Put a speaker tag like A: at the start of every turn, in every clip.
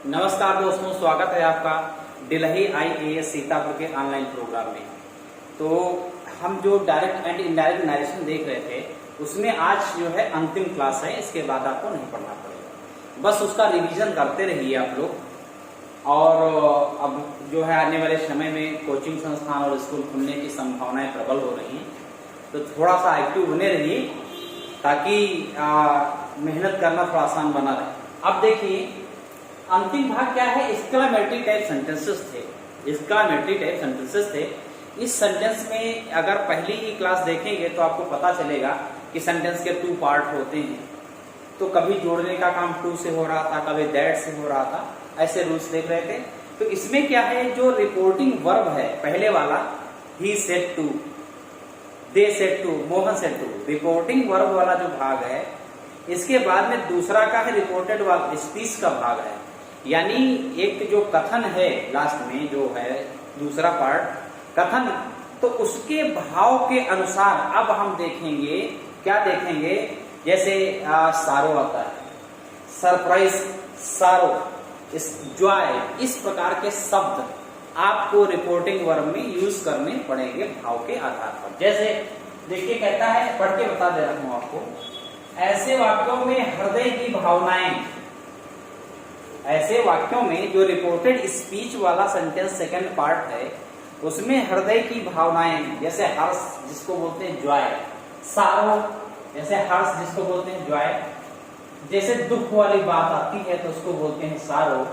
A: नमस्कार दोस्तों, स्वागत है आपका डिलही IAS सीतापुर के ऑनलाइन प्रोग्राम में। तो हम जो डायरेक्ट एंड इनडायरेक्ट नरेशन देख रहे थे उसमें आज जो है अंतिम क्लास है। इसके बाद आपको नहीं पढ़ना पड़ेगा, बस उसका रिवीजन करते रहिए आप लोग। और अब जो है आने वाले समय में कोचिंग संस्थान और स्कूल खुलने की संभावनाएं प्रबल हो रही हैं, तो थोड़ा सा एक्टिव बने रहिए ताकि मेहनत करना थोड़ा आसान बना रहे। अब देखिए अंतिम भाग क्या है, एक्सक्लेमेटरी टाइप सेंटेंसेस थे। एक्सक्लेमेटरी टाइप सेंटेंसेस थे। इस सेंटेंस में अगर पहली ही क्लास देखेंगे तो आपको पता चलेगा कि सेंटेंस के 2 पार्ट होते हैं। तो कभी जोड़ने का काम टू से हो रहा था, कभी दैट से हो रहा था, ऐसे रूल्स देख रहे थे। तो इसमें क्या है, जो रिपोर्टिंग वर्ब है पहले वाला, he said to, they said to, Mohan said to, reporting verb वाला जो भाग है, इसके बाद में दूसरा का है रिपोर्टेड वाला स्पीच का भाग है। यानी एक जो कथन है लास्ट में जो है दूसरा पार्ट कथन, तो उसके भाव के अनुसार अब हम देखेंगे, क्या देखेंगे, जैसे सारो आता है, सरप्राइज, सारो, इस जॉय, इस प्रकार के शब्द आपको रिपोर्टिंग वर्ब में यूज करने पड़ेंगे भाव के आधार पर। जैसे देखिए कहता है, पढ़ के बता दे रहा हूं आपको, ऐसे वाक्यों में हृदय की भावनाएं, ऐसे वाक्यों में जो रिपोर्टेड स्पीच वाला सेंटेंस सेकंड पार्ट है उसमें हृदय की भावनाएं, जैसे हर्ष जिसको बोलते हैं जॉय, सारो जैसे हर्ष जिसको बोलते हैं जॉय, जैसे दुख वाली बात आती है तो उसको बोलते हैं सारो,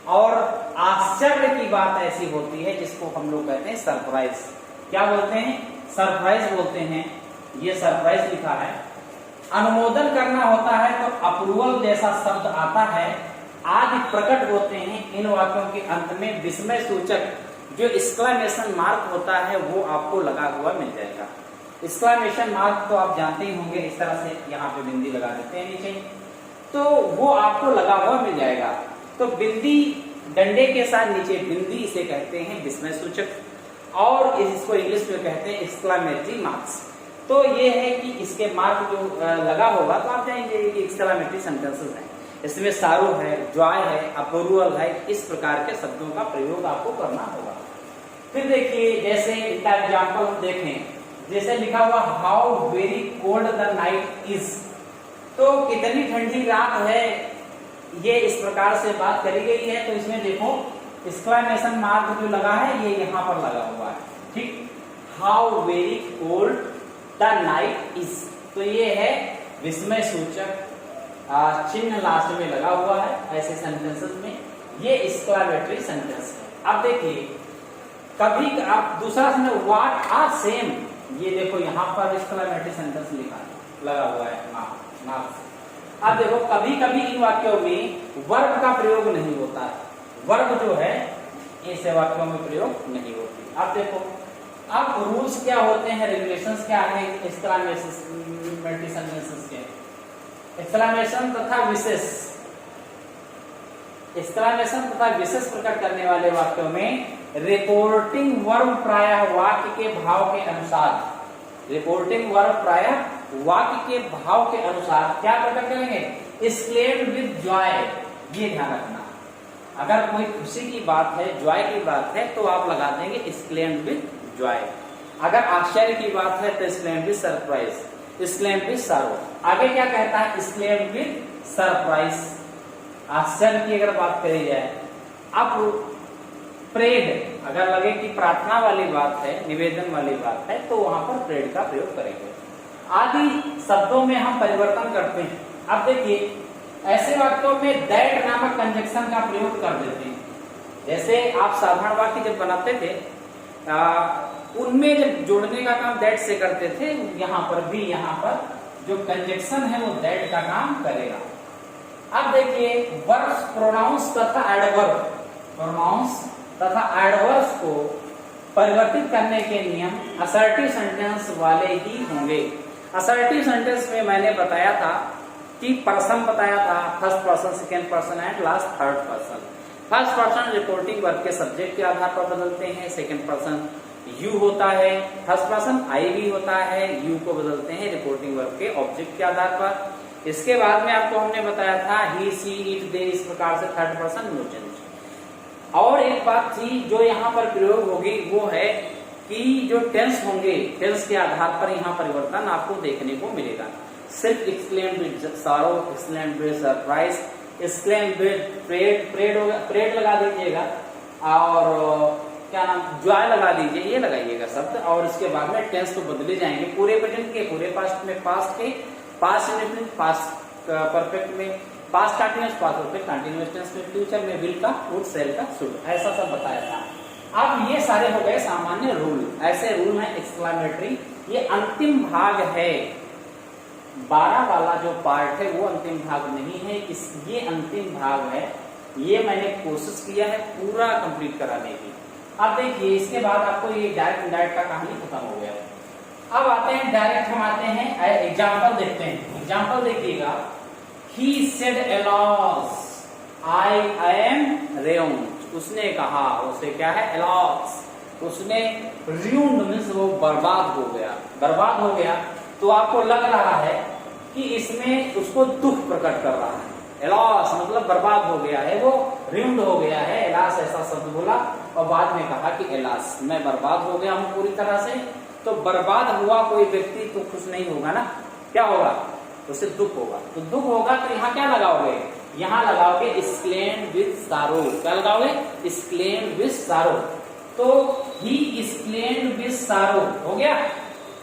A: और आश्चर्य की बात ऐसी होती है जिसको हम लोग कहते हैं सरप्राइज। क्या बोलते हैं? सरप्राइज बोलते हैं। ये सरप्राइज लिखा है। अनुमोदन करना होता है तो अप्रूवल जैसा शब्द आता है, आदि प्रकट होते हैं। इन वाक्यों के अंत में विस्मय सूचक जो एक्सक्लेमेशन मार्क होता है वो आपको लगा हुआ मिल जाएगा। एक्सक्लेमेशन मार्क तो आप जानते ही होंगे, इस तरह से यहाँ पे बिंदी लगा देते हैं नीचे, तो वो आपको लगा हुआ मिल जाएगा। तो बिंदी डंडे के साथ नीचे बिंदी, इसे कहते हैं विस्मय सूचक, और इसको इंग्लिश में कहते हैं एक्सक्लेमेटरी मार्क्स। तो ये है कि इसके मार्क जो लगा होगा तो आप जानेंगे कि एक्सक्लेमेटरी सेंटेंसेस है। इसमें सारो है, जॉय है, अप्रूवल है, इस प्रकार के शब्दों का प्रयोग आपको करना होगा। फिर देखिए जैसे इनका एग्जाम्पल हम देखें, जैसे लिखा हुआ how very cold the night is, तो कितनी ठंडी रात है, ये इस प्रकार से बात करी गई है। तो इसमें देखो एक्सक्लेमेशन मार्क जो लगा है ये यहाँ पर लगा हुआ है, ठीक। How very cold the night is, तो ये है विस्मय सूचक चिन्ह लास्ट में लगा हुआ है। ऐसे सेंटेंसेस में ये एक्सक्लेमेटरी सेंटेंस है। अब देखिए कभी आप दूसरा सुने, व्हाट आर सेम, ये देखो यहाँ पर एक्सक्लेमेटरी सेंटेंस लिखा लगा हुआ है मार्क्स। अब देखो कभी कभी इन वाक्यों में वर्ब का प्रयोग नहीं होता है, वर्ब जो है ऐसे वाक्यों में प्रयोग नहीं होती। अब देखो अब रूल्स क्या होते हैं, रेगुलेशंस क्या है एक्सक्लेमेटरी सेंटेंसेस के, एक्सक्लेमेशन तथा विशेष, एक्सक्लेमेशन तथा विशेष प्रकट करने वाले वाक्यों में रिपोर्टिंग वर्ब प्रायः वाक्य के भाव के अनुसार, रिपोर्टिंग वर्ब प्रायः वाक्य के भाव के अनुसार क्या प्रकट करेंगे, एक्सक्लेम्ड विद जॉय। ये ध्यान रखना, अगर कोई खुशी की बात है, जॉय की बात है, तो आप लगा देंगे एक्सक्लेम्ड विद जॉय। अगर आश्चर्य की बात है तो exclaimed with surprise, exclaimed with सारो। आगे क्या कहता है, एक्सक्लेम्ड विद सरप्राइज, आश्चर्य की अगर बात करी जाए। अब प्रेड, अगर लगे कि प्रार्थना वाली बात है, निवेदन वाली बात है, तो वहां पर प्रेड का प्रयोग करेंगे। आदि शब्दों में हम परिवर्तन करते हैं। अब देखिए ऐसे वाक्यों में दैट नामक कंजक्शन का प्रयोग कर देते हैं। जैसे आप साधारण वाक्य जब बनाते थे उनमें जब जोड़ने का काम दैट से करते थे, यहाँ पर भी यहाँ पर जो कंजक्शन है वो दैट का काम करेगा। अब देखिए वर्ब्स, प्रोनाउंस तथा एडवर्ब, प्रोनाउंस तथा एडवर्ब्स को परिवर्तित करने के नियम असर्टिव सेंटेंस वाले ही होंगे। असर्टिव सेंटेंस में मैंने बताया था कि पर्सन बताया था, first person, second person and last third person. First person reporting verb के सब्जेक्ट के आधार पर बदलते हैं, सेकेंड पर्सन यू होता है, फर्स्ट पर्सन आई भी होता है, यू को बदलते हैं रिपोर्टिंग वर्ब के ऑब्जेक्ट के आधार पर। इसके बाद में आपको हमने बताया था ही, सी, इट, दे, इस प्रकार से थर्ड पर्सन नो चेंज। और एक बात थी जो यहाँ पर प्रयोग होगी वो है कि जो टेंस होंगे, टेंस के आधार पर यहाँ परिवर्तन आपको देखने को मिलेगा। सिर्फ exclaimed with sorrow, exclaimed with surprise, exclaimed with pride लगा दीजिएगा और क्या नाम जॉय लगा दीजिए, ये लगाइएगा शब्द। और इसके बाद में टेंस तो बदले जाएंगे, पूरे प्रेजेंट के पूरे पास्ट में, पास्ट के पास्ट इंडेफिनिट, पास्ट परफेक्ट में past continuous, past perfect continuous tense में, फ्यूचर में विल का, वुड, शैल का, शुड, ऐसा सब बताया था। अब ये सारे हो गए सामान्य रूल, ऐसे रूल है एक्सक्लेमेटरी। ये अंतिम भाग है, 12 वाला जो पार्ट है वो अंतिम भाग नहीं है, ये अंतिम भाग है। ये मैंने कोशिश किया है पूरा कंप्लीट कराने की। अब देखिए इसके बाद आपको ये डायरेक्ट इनडायरेक्ट का कहानी खत्म हो गया। अब आते हैं डायरेक्ट, हम आते हैं एग्जाम्पल देखते हैं। एग्जाम्पल देखिएगा, ही सेड एलॉस आई एम रेउंड, उसने कहा, उसे क्या है एलॉस, उसने रियूंड मीन्स वो बर्बाद हो गया, बर्बाद हो गया। तो आपको लग रहा है कि इसमें उसको दुख प्रकट कर रहा है। एलॉस मतलब बर्बाद हो गया है, वो रियूंड हो गया है, एलास ऐसा शब्द बोला और बाद में कहा कि एलास मैं बर्बाद हो गया हूं पूरी तरह से। तो बर्बाद हुआ कोई व्यक्ति तो खुश नहीं होगा ना, क्या होगा, उसे दुख होगा। तो दुख होगा तो यहाँ क्या लगाओगे, यहाँ लगाओगे एक्सक्लेम्ड विद सारो, क्या लगाओगे एक्सक्लेम्ड विद सारो। तो ही एक्सक्लेम्ड विद सारो हो गया,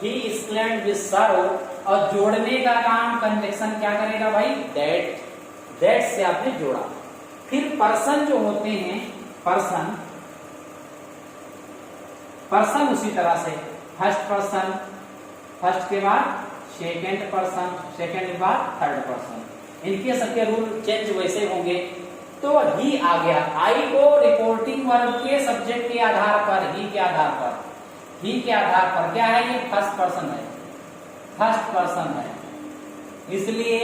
A: ही एक्सक्लेम्ड विद सारो। और जोड़ने का काम कंजक्शन क्या करेगा भाई, दैट, दैट से आपने जोड़ा। फिर पर्सन जो होते हैं, पर्सन, पर्सन उसी तरह से फर्स्ट पर्सन, फर्स्ट के बाद सेकेंड पर्सन, सेकेंड के बाद थर्ड पर्सन, इनके सबके रूल चेंज वैसे होंगे। तो ही आ गया, आई को रिपोर्टिंग वर्ब के सब्जेक्ट के आधार पर, ही के आधार पर, ही के आधार पर क्या है, ये फर्स्ट पर्सन है, फर्स्ट पर्सन है, इसलिए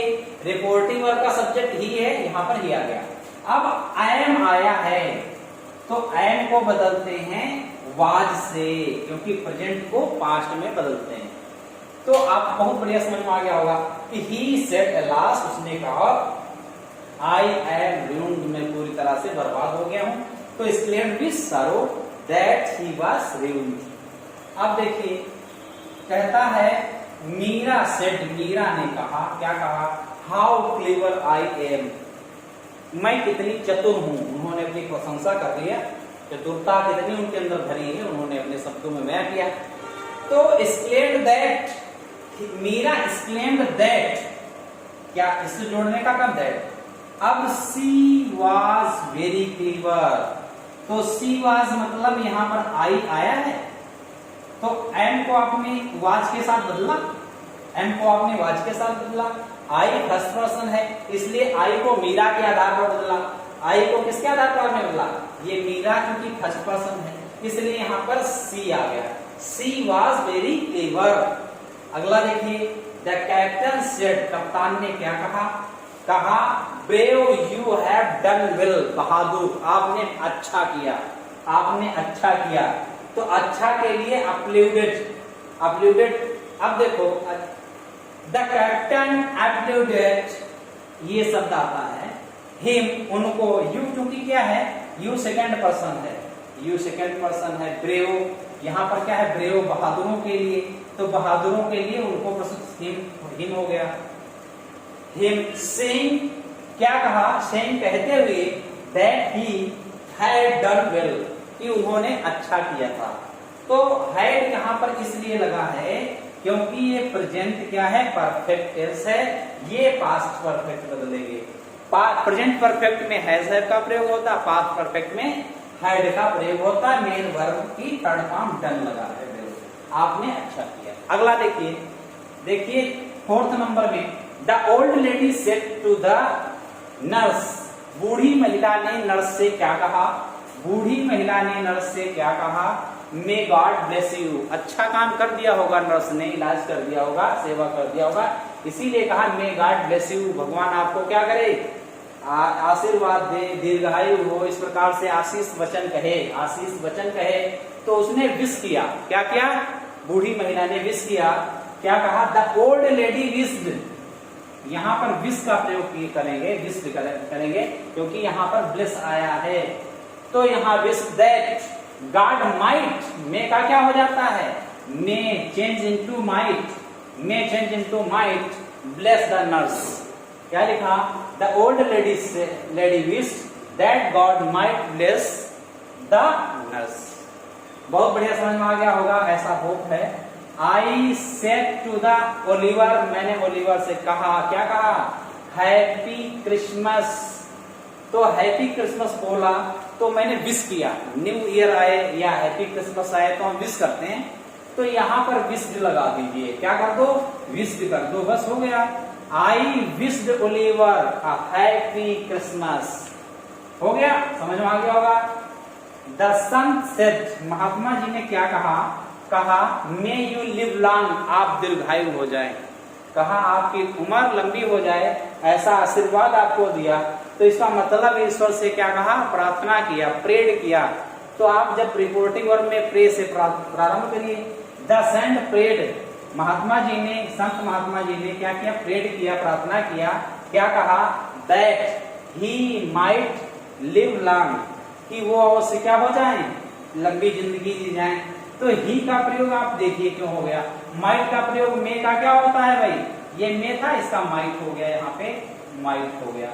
A: रिपोर्टिंग वर्ब का सब्जेक्ट ही है, यहां पर ही आ गया। अब आई एम आया है तो आई एम को बदलते हैं वाज से, क्योंकि प्रेजेंट को पास्ट में बदलते हैं। तो आप बहुत बढ़िया समझ में आ गया होगा कि ही सेड एलास, उसने कहा आई एम रूइंड, मैं पूरी तरह से बर्बाद हो गया हूं। तो एक्सक्लेम्ड विद सरो दैट ही वाज रूइंड। अब देखिए कहता है मीरा सेड, मीरा ने कहा, क्या कहा, हाउ क्लेवर आई एम, मैं कितनी चतुर हूं। उन्होंने अपनी प्रशंसा कर लिया, चतुरता कितनी उनके अंदर भरी है उन्होंने अपने शब्दों में बयां किया। तो exclaimed that, Meera exclaimed that, क्या इससे जोड़ने का काम दैट। अब सी वाज वेरी क्लेवर, तो सी वाज मतलब यहां पर आई आया है, तो एम को आपने वाज के साथ बदला, एम को आपने वाज के साथ बदला। आई फर्स्ट पर्सन है इसलिए आई को मीरा के आधार पर बदला, आई को किसके आधार पर आपने बदला, ये मीरा क्योंकि फर्स्ट पर्सन है इसलिए यहां पर सी आ गया, सी वाज वेरी क्लेवर। अगला देखिए, द कैप्टन सेड, कप्तान ने क्या कहा, कहा brave you have done well, बहादुर आपने अच्छा किया, आपने अच्छा किया। तो अच्छा के लिए अपलूडेड, अपलूडेड। अब देखो द कैप्टन अपलूडेड, ये शब्द आता है हिम, उनको, यू क्योंकि क्या है, यू सेकंड पर्सन है, यू सेकंड पर्सन है, ब्रेव यहां पर क्या है, ब्रेव बहादुरों के लिए, तो बहादुरों के लिए उनको प्रस्तुत हिम हो गया। हिम सेइंग, क्या कहा, सेइंग कहते हुए that he had done well, कि उन्होंने अच्छा किया था। तो हैड यहां पर इसलिए लगा है क्योंकि ये प्रेजेंट क्या है, परफेक्ट टेंस है, ये पास्ट परफेक्ट बदलेंगे। प्रेजेंट परफेक्ट में हैज हैव का प्रयोग होता, पास्ट परफेक्ट में हैड का प्रयोग होता, मेन वर्ब की थर्ड फॉर्म डन लगा है, आपने अच्छा किया। अगला देखिए, देखिए फोर्थ नंबर में, the old lady said to the nurse, बूढ़ी महिला ने नर्स से क्या कहा, बूढ़ी महिला ने नर्स से क्या कहा, मे गॉड ब्लेस यू, अच्छा काम कर दिया होगा नर्स ने, इलाज कर दिया होगा, सेवा कर दिया होगा, इसीलिए कहा मे गॉड ब्लेस यू, भगवान आपको क्या करे, आशीर्वाद दे, दीर्घायु हो, इस प्रकार से आशीष वचन कहे, आशीष वचन कहे। तो उसने विश किया, क्या किया, बूढ़ी महिला ने विश किया, क्या कहा, द ओल्ड लेडी विश्ड, यहाँ पर विश का प्रयोग करेंगे, विश करेंगे क्योंकि यहाँ पर ब्लेस आया है। तो यहाँ विश दैट गॉड माइट, मे का क्या हो जाता है, मे change into might, may change into might bless the nurse. क्या लिखा, the old lady wish that God might bless the nurse. बहुत बढ़िया, समझ में आ गया होगा, ऐसा होप है। I said to the Oliver, मैंने ओलिवर से कहा, क्या कहा, हैप्पी क्रिसमस। तो हैप्पी क्रिसमस बोला तो मैंने विश किया, न्यू ईयर आए या हैप्पी क्रिसमस आए तो हम विश करते हैं, तो यहाँ पर विश लगा दीजिए, क्या कर दो, विश कर दो, बस हो गया। आई wished Oliver a happy Christmas, हो गया, समझ में आ गया होगा। The sun said, Mahatma ji ने क्या कहा मे यू लिव लॉन्ग, आप दीर्घायु हो जाए, कहा आपकी उम्र लंबी हो जाए, ऐसा आशीर्वाद आपको दिया। तो इसका मतलब ईश्वर से क्या कहा, प्रार्थना किया, प्रेड किया। तो आप जब रिपोर्टिंग वर्क में प्रे से प्रारंभ करिए। The Saint prayed, Mahatma ji ने, संत महात्मा जी ने क्या किया, प्रेड किया, प्रार्थना किया, क्या कहा, that he might live long, कि वो अवश्य क्या हो जाए, लंबी जिंदगी जी जाए। तो ही का प्रयोग आप देखिए क्यों हो गया, माइट का प्रयोग मे का क्या होता है भाई, ये मे था, इसका माइट हो गया, यहाँ पे माइट हो गया।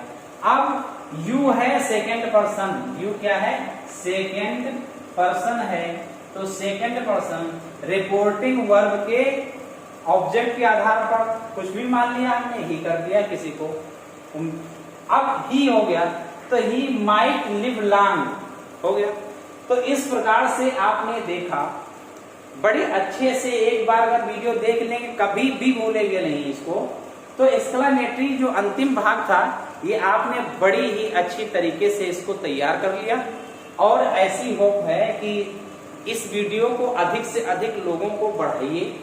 A: अब यू है सेकेंड पर्सन, यू क्या है, सेकेंड पर्सन है, तो सेकेंड पर्सन रिपोर्टिंग वर्ब के ऑब्जेक्ट के आधार पर कुछ भी मान लिया हमने, ही कर दिया किसी को, अब ही हो गया, तो ही माइट लिव लॉन्ग हो गया। तो इस प्रकार से आपने देखा, बड़े अच्छे से एक बार अगर वीडियो देख लेंगे कभी भी भूलेंगे नहीं इसको। तो एक्सक्लेमेटरी जो अंतिम भाग था ये आपने बड़ी ही अच्छी तरीके से इसको तैयार कर लिया, और ऐसी होप है कि इस वीडियो को अधिक से अधिक लोगों को बढ़ाइए।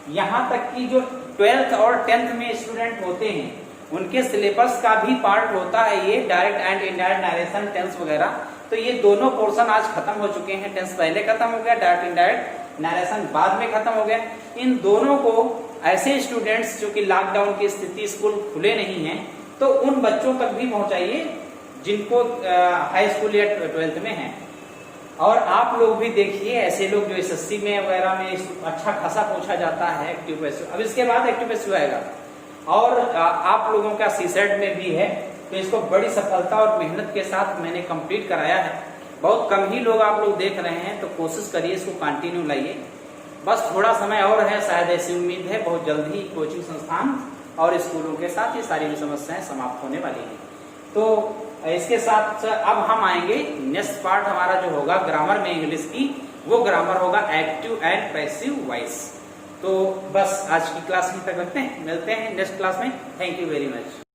A: यहाँ तक कि जो 12th और 10th में स्टूडेंट होते हैं उनके सिलेबस का भी पार्ट होता है ये, direct and indirect narration, tense वगैरह। तो ये दोनों पोर्शन आज खत्म हो चुके हैं, टेंस पहले खत्म हो गया, डायरेक्ट इनडायरेक्ट नरेशन बाद में खत्म हो गया। इन दोनों को ऐसे स्टूडेंट्स जो कि लॉकडाउन की स्थिति, स्कूल खुले नहीं हैं, तो उन बच्चों तक भी पहुंचाइए जिनको हाई स्कूल या 12th में हैं। और आप लोग भी देखिए, ऐसे लोग जो एसएससी में वगैरह में अच्छा खासा पूछा जाता है एक्टिव पैसिव, अब इसके बाद एक्टिव पैसिव आएगा, और आप लोगों का सीसेट में भी है, तो इसको बड़ी सफलता और मेहनत के साथ मैंने कंप्लीट कराया है। बहुत कम ही लोग आप लोग देख रहे हैं, तो कोशिश करिए इसको कंटिन्यू लाइए। बस थोड़ा समय और है, शायद ऐसी उम्मीद है बहुत जल्द ही कोचिंग संस्थान और स्कूलों के साथ ये सारी समस्याएं समाप्त होने वाली हैं। तो इसके साथ अब हम आएंगे नेक्स्ट पार्ट हमारा जो होगा ग्रामर में इंग्लिश की, वो ग्रामर होगा एक्टिव एंड पैसिव वॉइस। तो बस आज की क्लास में तक रखते हैं, मिलते हैं नेक्स्ट क्लास में। Thank you very much.